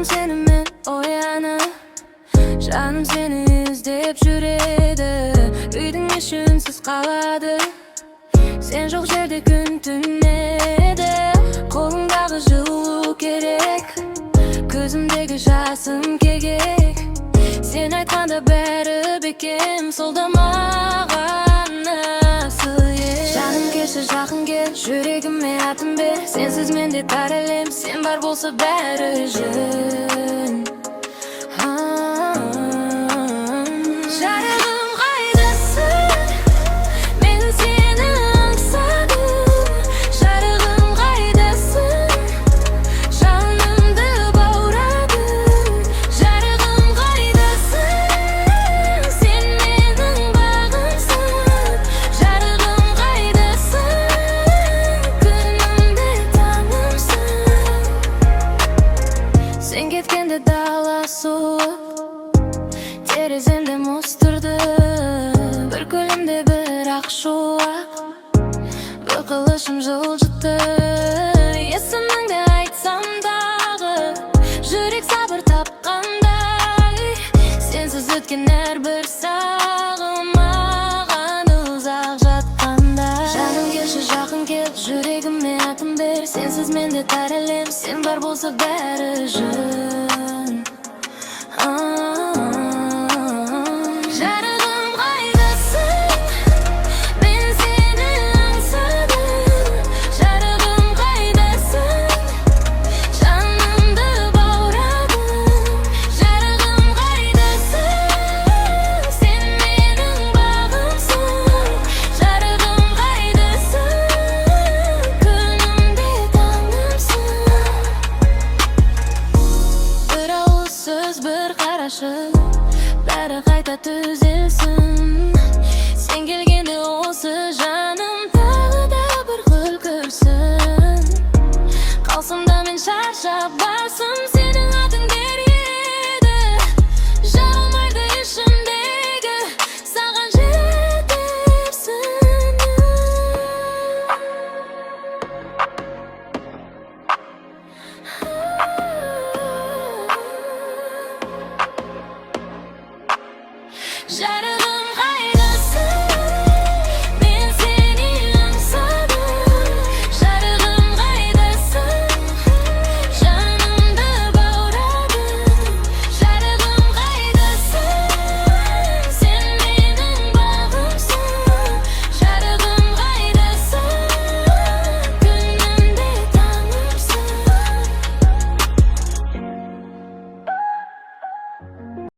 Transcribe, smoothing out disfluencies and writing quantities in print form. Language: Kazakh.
Canım seninle oyanıp, canım seni izlep жүреді. Үйдің іші үнсіз қалады, сен жоқ жерде күн түнеді. Қолыңдағы жылу керек, көзімдегі жасым кегек. Сен айтқанда бәрі бекем, сол да маған асыл ел. Жаным келші жақын кел, жүрегіме атын бер. Сенсіз менде тар әлем, сен бар болса бәрі жөн. Жарығым қайдасың, мен сені аңсадым. Жарығым қайдасың, жанымды баурадың. Жарығым қайдасың, сен менің бағымсың. Жарығым қайдасың, күнімде таңымсың. Сен кеткенде дала суып, тереземде мұз тұрды. Бір көлемде бір ақ шуақ, бір қылышым жылжытты. Есіміңді айтсам дағы, жүрек сабыр тапқандай. Сенсіз өткен әрбір сағым маған ұзақ жатқандай. Жаным келші жақын кел, жүрегіме атын бер. Сенсіз менде тар әлем, сен бар болса бәрі жөн. Жарығым қайдасың, мен сені аңсадым. Жарығым қайдасың, жанымды баурадың. Жарығым қайдасың, сен менің бағымсың. Жарығым қайдасың, күнімде таңымсың. Бір ауыз сөз, бір қарашық, бәрі қайта түзелсін. Сен келгенде осы жаным тағы да бір күлкірсін. Қалсам да мен шаршап басым